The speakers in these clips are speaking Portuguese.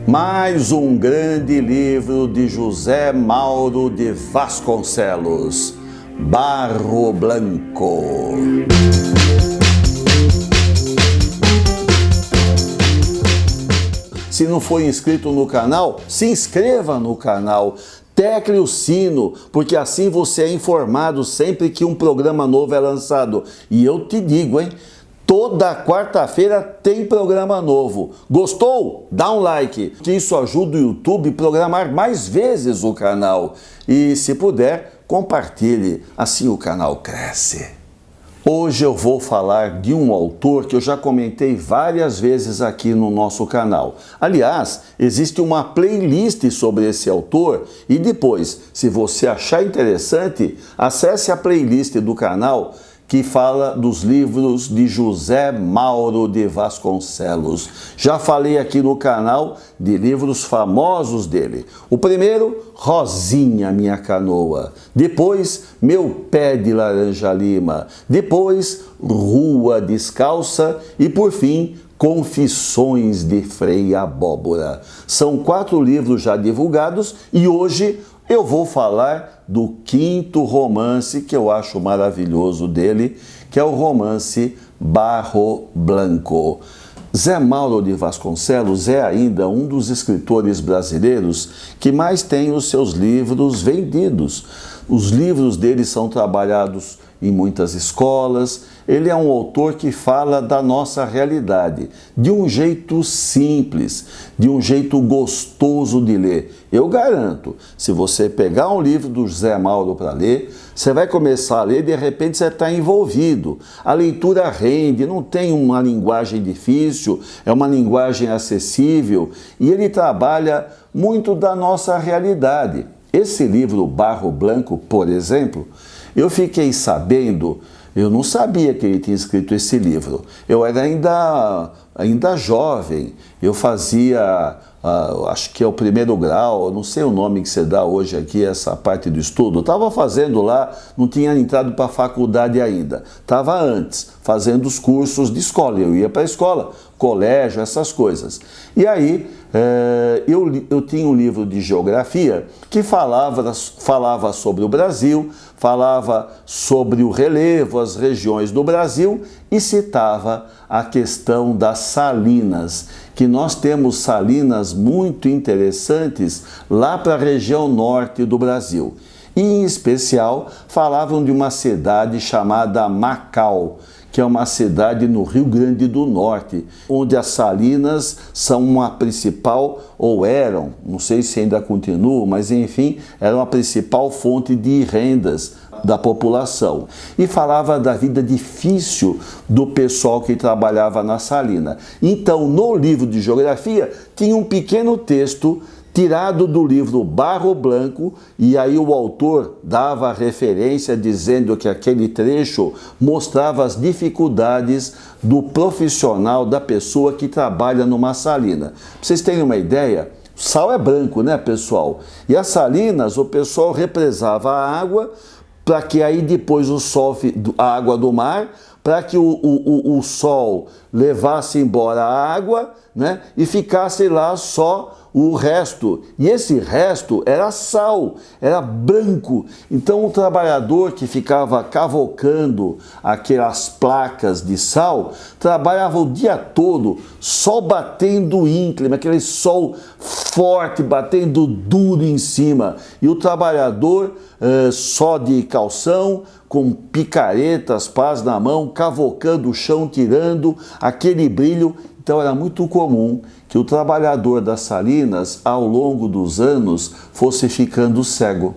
Mais um grande livro de José Mauro de Vasconcelos, Barro Blanco. Se não for inscrito no canal, se inscreva no canal, tecle o sino, porque assim você é informado sempre que um programa novo é lançado. E eu te digo, hein? Toda quarta-feira tem programa novo. Gostou? Dá um like, que isso ajuda o YouTube a programar mais vezes o canal. E se puder, compartilhe, assim o canal cresce. Hoje eu vou falar de um autor que eu já comentei várias vezes aqui no nosso canal. Aliás, existe uma playlist sobre esse autor e depois, se você achar interessante, acesse a playlist do canal que fala dos livros de José Mauro de Vasconcelos. Já falei aqui no canal de livros famosos dele. O primeiro, Rosinha, Minha Canoa. Depois, Meu Pé de Laranja Lima. Depois, Rua Descalça. E por fim, Confissões de Frei Abóbora. São 4 livros já divulgados e hoje eu vou falar do 5º romance que eu acho maravilhoso dele, que é o romance Barro Blanco. Zé Mauro de Vasconcelos é ainda um dos escritores brasileiros que mais tem os seus livros vendidos. Os livros dele são trabalhados em muitas escolas. Ele é um autor que fala da nossa realidade, de um jeito simples, de um jeito gostoso de ler. Eu garanto, se você pegar um livro do José Mauro para ler, você vai começar a ler e de repente você está envolvido. A leitura rende, não tem uma linguagem difícil, é uma linguagem acessível e ele trabalha muito da nossa realidade. Esse livro, Barro Blanco, por exemplo, eu fiquei sabendo, eu não sabia que ele tinha escrito esse livro. Eu era ainda jovem, eu fazia, acho que é o 1º grau, não sei o nome que você dá hoje aqui, essa parte do estudo. Estava fazendo lá, não tinha entrado para a faculdade ainda. Estava antes, fazendo os cursos de escola. Eu ia para a escola, colégio, essas coisas. E aí, eu tinha um livro de geografia que falava sobre o Brasil, falava sobre o relevo, as regiões do Brasil e citava a questão das salinas, que nós temos salinas muito interessantes lá para a região norte do Brasil. E, em especial, falavam de uma cidade chamada Macau, que é uma cidade no Rio Grande do Norte, onde as salinas são uma principal, ou eram, não sei se ainda continuam, mas enfim, era uma principal fonte de rendas da população. E falava da vida difícil do pessoal que trabalhava na salina. Então, no livro de geografia, tinha um pequeno texto tirado do livro Barro Blanco, e aí o autor dava referência dizendo que aquele trecho mostrava as dificuldades do profissional, da pessoa que trabalha numa salina. Pra vocês terem uma ideia, sal é branco, né, pessoal? E as salinas, o pessoal represava a água para que aí depois a água do mar, para que o sol levasse embora a água, né, e ficasse lá só o resto. E esse resto era sal, era branco. Então o trabalhador que ficava cavocando aquelas placas de sal, trabalhava o dia todo, sol batendo ínclime, aquele sol forte, batendo duro em cima. E o trabalhador só de calção, com picaretas, pás na mão, cavocando o chão, tirando aquele brilho. Então era muito comum que o trabalhador das salinas, ao longo dos anos, fosse ficando cego,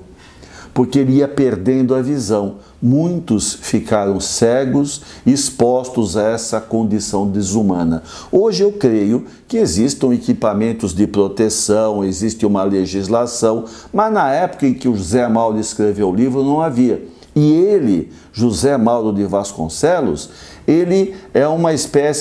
porque ele ia perdendo a visão. Muitos ficaram cegos, expostos a essa condição desumana. Hoje eu creio que existam equipamentos de proteção, existe uma legislação, mas na época em que o José Mauro escreveu o livro não havia. E ele, José Mauro de Vasconcelos, ele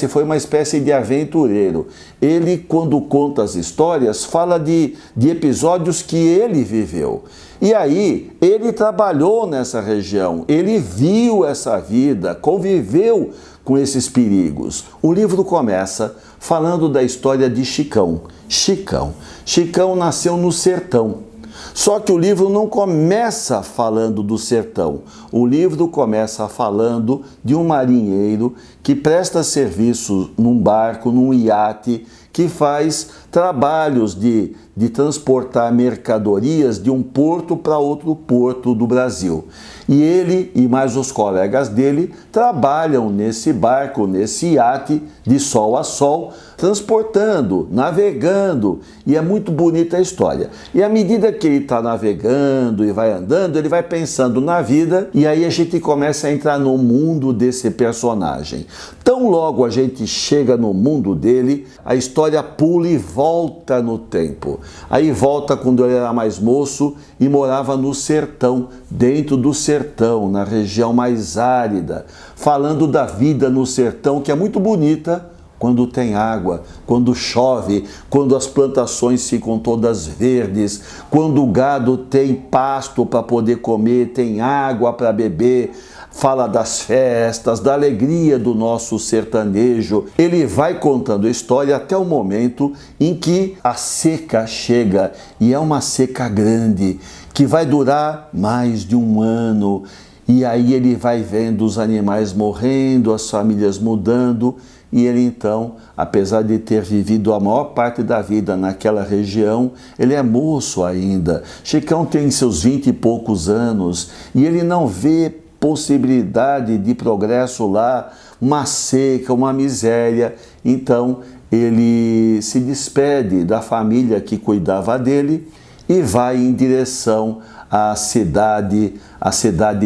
foi uma espécie de aventureiro. Ele, quando conta as histórias, fala de episódios que ele viveu. E aí, ele trabalhou nessa região, ele viu essa vida, conviveu com esses perigos? O livro começa falando da história de Chicão. Chicão nasceu no sertão. Só que o livro não começa falando do sertão. O livro começa falando de um marinheiro que presta serviço num barco, num iate, que faz trabalhos de transportar mercadorias de um porto para outro porto do Brasil. E ele e mais os colegas dele trabalham nesse barco, nesse iate, de sol a sol, transportando, navegando. E é muito bonita a história. E à medida que ele está navegando e vai andando, ele vai pensando na vida, e aí a gente começa a entrar no mundo desse personagem. Tão logo a gente chega no mundo dele, a história pula e volta no tempo. Aí volta quando ele era mais moço e morava no sertão, dentro do sertão, na região mais árida, falando da vida no sertão, que é muito bonita quando tem água, quando chove, quando as plantações ficam todas verdes, quando o gado tem pasto para poder comer, tem água para beber. Fala das festas, da alegria do nosso sertanejo. Ele vai contando a história até o momento em que a seca chega, e é uma seca grande, que vai durar mais de um ano. E aí ele vai vendo os animais morrendo, as famílias mudando, e ele então, apesar de ter vivido a maior parte da vida naquela região, ele é moço ainda. Chicão tem seus 20 e poucos anos, e ele não vê possibilidade de progresso lá, uma seca, uma miséria. Então ele se despede da família que cuidava dele e vai em direção à cidade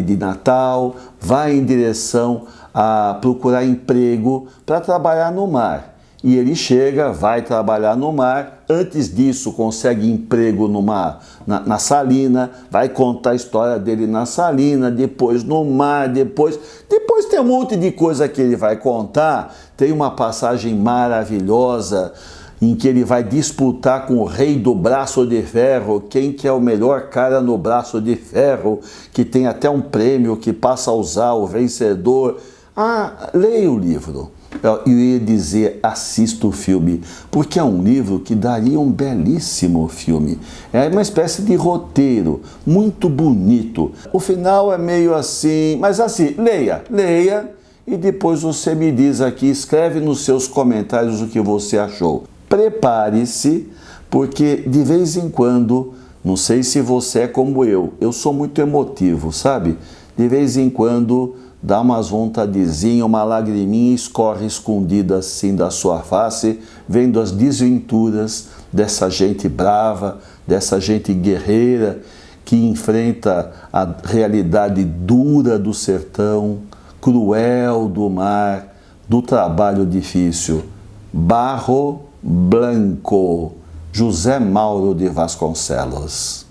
de Natal, vai em direção a procurar emprego para trabalhar no mar. E ele chega, vai trabalhar no mar, antes disso consegue emprego na salina, vai contar a história dele na salina, depois no mar, depois tem um monte de coisa que ele vai contar. Tem uma passagem maravilhosa em que ele vai disputar com o rei do braço de ferro, quem que é o melhor cara no braço de ferro, que tem até um prêmio que passa a usar o vencedor. Leia o livro. Eu ia dizer, assista o filme, porque é um livro que daria um belíssimo filme. É uma espécie de roteiro, muito bonito. O final é meio assim, mas assim, leia, e depois você me diz aqui, escreve nos seus comentários o que você achou. Prepare-se, porque de vez em quando, não sei se você é como eu sou muito emotivo, sabe? De vez em quando dá umas vontadezinhas, uma lagriminha escorre escondida assim da sua face, vendo as desventuras dessa gente brava, dessa gente guerreira, que enfrenta a realidade dura do sertão, cruel do mar, do trabalho difícil. Barro Blanco, José Mauro de Vasconcelos.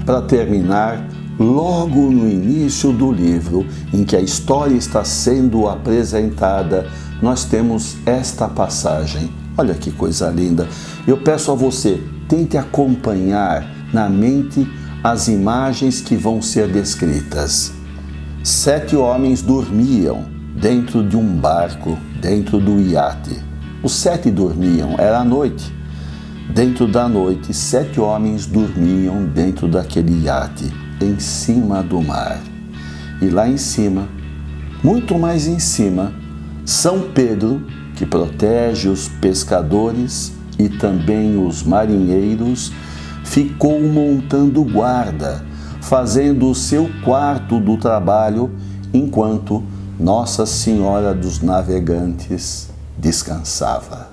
Para terminar, logo no início do livro, em que a história está sendo apresentada, nós temos esta passagem. Olha que coisa linda! Eu peço a você, tente acompanhar na mente as imagens que vão ser descritas. 7 homens dormiam dentro de um barco, dentro do iate. Os 7 dormiam, era a noite. Dentro da noite, 7 homens dormiam dentro daquele iate, em cima do mar. E lá em cima, muito mais em cima, São Pedro, que protege os pescadores e também os marinheiros, ficou montando guarda, fazendo o seu quarto do trabalho, enquanto Nossa Senhora dos Navegantes descansava.